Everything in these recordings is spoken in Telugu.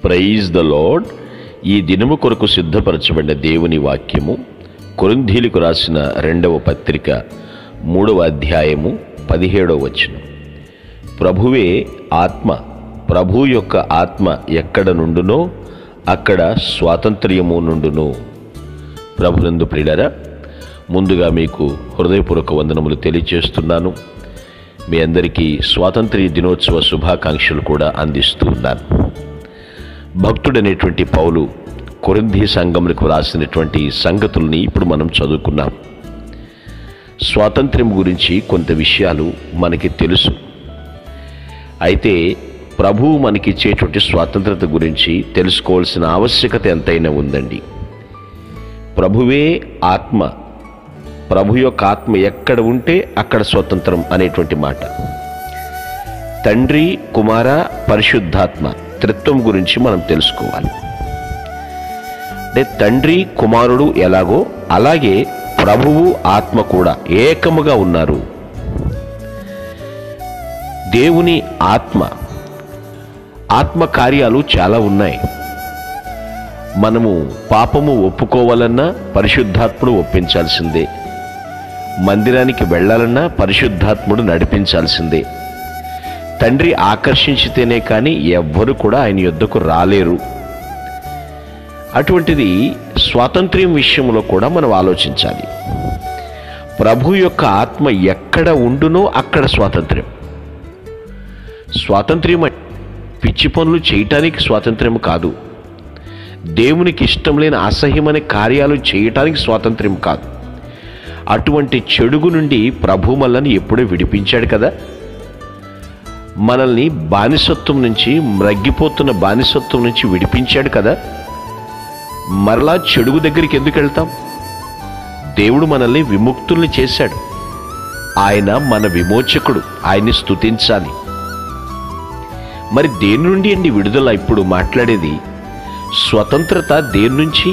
Praise the lord. ఈ దినము కొరకు సిద్ధపరచబడిన దేవుని వాక్యము కొరింథీయులకు రాసిన 2వ పత్రిక 3వ అధ్యాయము 17వ వచనం. ప్రభువే ఆత్మ, ప్రభు యొక్క ఆత్మ ఎక్కడ నుండునో అక్కడ స్వాతంత్ర్యము నుండును. ప్రభునందు ప్రియులారా, ముందుగా మీకు హృదయపూర్వక వందనములు తెలియజేస్తున్నాను. మీ అందరికీ స్వాతంత్ర్య దినోత్సవ శుభాకాంక్షలు కూడా అందిస్తూ ఉన్నాను. భక్తుడనేటువంటి పౌలు కొరింథీ సంఘములకు రాసినటువంటి సంగతుల్ని ఇప్పుడు మనం చదువుకున్నాం. స్వాతంత్ర్యం గురించి కొంత విషయాలు మనకి తెలుసు. అయితే ప్రభువు మనకిచ్చేటువంటి స్వాతంత్రత గురించి తెలుసుకోవాల్సిన ఆవశ్యకత ఎంతైనా ఉందండి. ప్రభువే ఆత్మ, ప్రభు యొక్క ఆత్మ ఎక్కడ ఉంటే అక్కడ స్వతంత్రం అనేటువంటి మాట. తండ్రి, కుమార, పరిశుద్ధాత్మ త్రిత్వం గురించి మనం తెలుసుకోవాలి. అంటే తండ్రి కుమారుడు ఎలాగో అలాగే ప్రభువు ఆత్మ కూడా ఏకముగా ఉన్నారు. దేవుని ఆత్మ కార్యాలు చాలా ఉన్నాయి. మనము పాపము ఒప్పుకోవాలన్నా పరిశుద్ధాత్ముడు ఒప్పించాల్సిందే. మందిరానికి వెళ్ళాలన్నా పరిశుద్ధాత్ముడు నడిపించాల్సిందే. తండ్రి ఆకర్షించితేనే కానీ ఎవ్వరు కూడా ఆయన యొద్దకు రాలేరు. అటువంటిది స్వాతంత్ర్యం విషయంలో కూడా మనం ఆలోచించాలి. ప్రభు యొక్క ఆత్మ ఎక్కడ ఉండునో అక్కడ స్వాతంత్ర్యం. స్వాతంత్ర్యం పిచ్చి పనులు చేయటానికి స్వాతంత్ర్యం కాదు. దేవునికి ఇష్టం లేని అసహ్యమైన కార్యాలు చేయటానికి స్వాతంత్ర్యం కాదు. అటువంటి చెడుగు నుండి ప్రభు మనల్ని ఎప్పుడూ విడిపించాడు కదా. మనల్ని బానిసత్వం నుంచి, మ్రగ్గిపోతున్న బానిసత్వం నుంచి విడిపించాడు కదా. మరలా చెడుగు దగ్గరికి ఎందుకు వెళ్తాం? దేవుడు మనల్ని విముక్తుల్ని చేశాడు. ఆయన మన విమోచకుడు, ఆయన్ని స్తుతించాలి. మరి దేని నుండి అండి విడుదల? ఇప్పుడు మాట్లాడేది స్వతంత్రత దేని నుంచి?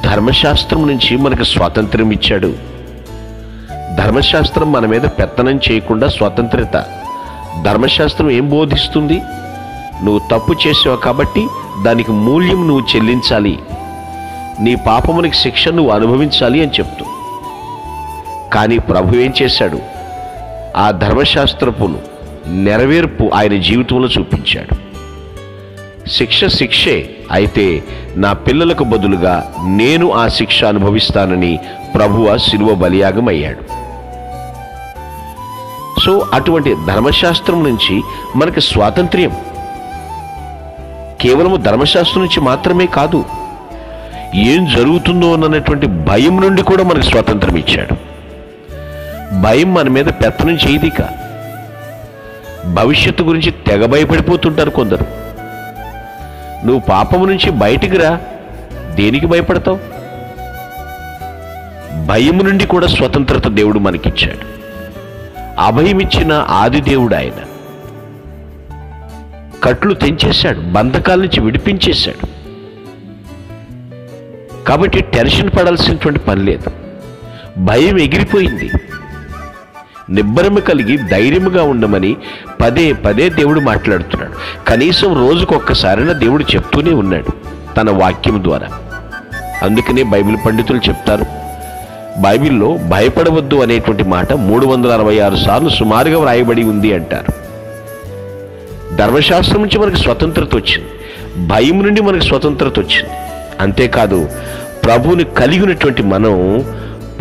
ధర్మశాస్త్రం నుంచి మనకు స్వాతంత్ర్యం ఇచ్చాడు. ధర్మశాస్త్రం మన మీద పెత్తనం చేయకుండా స్వాతంత్రత. ధర్మశాస్త్రం ఏం బోధిస్తుంది? నువ్వు తప్పు చేసావు కాబట్టి దానికి మూల్యం నువ్వు చెల్లించాలి, నీ పాపమునికి శిక్ష నువ్వు అనుభవించాలి అని చెప్తూ. కానీ ప్రభు ఏం చేశాడు? ఆ ధర్మశాస్త్రపును నెరవేర్పు ఆయన జీవితంలో చూపించాడు. శిక్ష శిక్షే, అయితే నా పిల్లలకు బదులుగా నేను ఆ శిక్ష అనుభవిస్తానని ప్రభువు శిలువ బలియాగం అయ్యాడు. సో అటువంటి ధర్మశాస్త్రం నుంచి మనకి స్వాతంత్ర్యం. కేవలము ధర్మశాస్త్రం నుంచి మాత్రమే కాదు, ఏం జరుగుతుందో అన్నటువంటి భయం నుండి కూడా మనకు స్వాతంత్రం ఇచ్చాడు. భయం మన మీద పెత్తనం చేయదిక. భవిష్యత్తు గురించి తెగ భయపడిపోతుంటారు కొందరు. నువ్వు పాపము నుంచి బయటికి రా, దేనికి భయపడతావు? భయము నుండి కూడా స్వతంత్రత దేవుడు మనకిచ్చాడు. అభయమిచ్చిన ఆది దేవుడు ఆయన. కట్లు తెంచేశాడు, బంధకాల నుంచి విడిపించేశాడు. కాబట్టి టెన్షన్ పడాల్సినటువంటి పని లేదు. భయం ఎగిరిపోయింది. నిబ్బరము కలిగి ధైర్యముగా ఉండమని పదే పదే దేవుడు మాట్లాడుతున్నాడు. కనీసం రోజుకొక్కసారైనా దేవుడు చెప్తూనే ఉన్నాడు తన వాక్యం ద్వారా. అందుకనే బైబిల్ పండితులు చెప్తారు, బైబిల్లో భయపడవద్దు అనేటువంటి మాట 366 సార్లు సుమారుగా వ్రాయబడి ఉంది అంటారు. ధర్మశాస్త్రం నుంచి మనకు స్వతంత్రత వచ్చింది, భయం నుండి మనకు స్వతంత్రత వచ్చింది. అంతేకాదు, ప్రభువుని కలిగినటువంటి మనం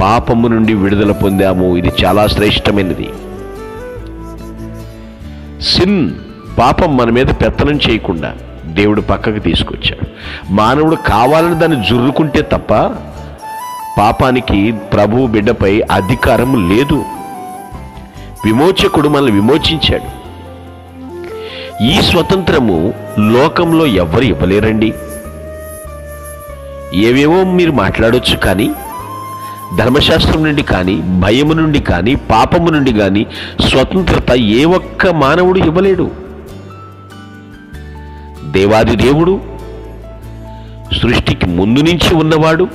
పాపము నుండి విడుదల పొందాము. ఇది చాలా శ్రేష్టమైనది. సిన్, పాపం మన మీద పెత్తనం చేయకుండా దేవుడు పక్కకు తీసుకొచ్చాడు. మానవుడు కావాలని దాన్ని జుర్రుకుంటే తప్ప పాపానికి ప్రభువు బిడ్డపై అధికారం లేదు. విమోచకుడు మనల్ని విమోచించాడు. ఈ స్వతంత్రము లోకంలో ఎవ్వరు ఇవ్వలేరండి. ఏవేవో మీరు మాట్లాడొచ్చు, కానీ ధర్మశాస్త్రం నుండి కానీ, భయము నుండి కానీ, పాపము నుండి కానీ స్వతంత్రత ఏ ఒక్క మానవుడు ఇవ్వలేడు. దేవాది దేవుడు, సృష్టికి ముందు నుంచి ఉన్నవాడు,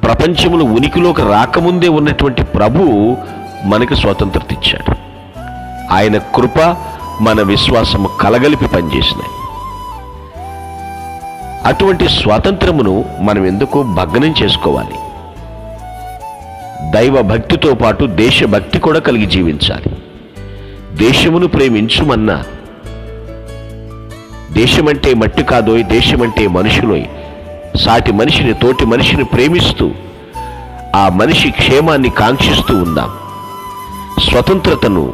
ప్రపంచములు ఉనికిలోకి రాకముందే ఉన్నటువంటి ప్రభువు మనకు స్వతంత్రత ఇచ్చాడు. ఆయన కృప మన విశ్వాసము కలగలిపి పనిచేసినాయి. అటువంటి స్వాతంత్రమును మనం ఎందుకు భగ్నం చేసుకోవాలి? దైవ భక్తితో పాటు దేశభక్తి కూడా కలిగి జీవించాలి. దేశమును ప్రేమించుమన్నా, దేశమంటే మట్టి కాదోయ్, దేశమంటే మనుషులోయ్, సాటి మనిషిని, తోటి మనిషిని ప్రేమిస్తూ ఆ మనిషి క్షేమాన్ని కాంక్షిస్తూ ఉందాం. స్వతంత్రతను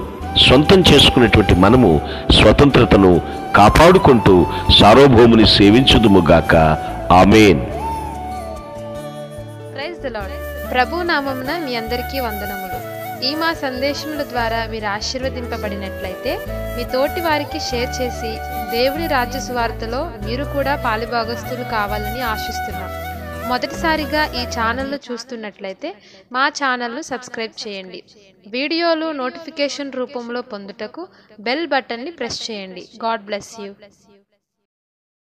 సొంతం చేసుకునేటువంటి మనము స్వతంత్రతను కాపాడుకుంటూ సార్వభౌముని సేవించుదుముగాక. ఆమేన్. Praise the Lord. ప్రభు నామమున మీ అందరికీ వందనములు. ఈ మా సందేశముల ద్వారా మీరు ఆశీర్వదింపబడినట్లయితే మీ తోటి వారికి షేర్ చేసి దేవుని రాజ్య సువార్తలో మీరు కూడా పాలుభాగస్తులు కావాలని ఆశిస్తున్నాం. మొదటిసారిగా ఈ ఛానల్ను చూస్తున్నట్లయితే మా ఛానల్ను సబ్స్క్రైబ్ చేయండి. వీడియోలు నోటిఫికేషన్ రూపంలో పొందుటకు బెల్ బటన్ని ప్రెస్ చేయండి. God bless you.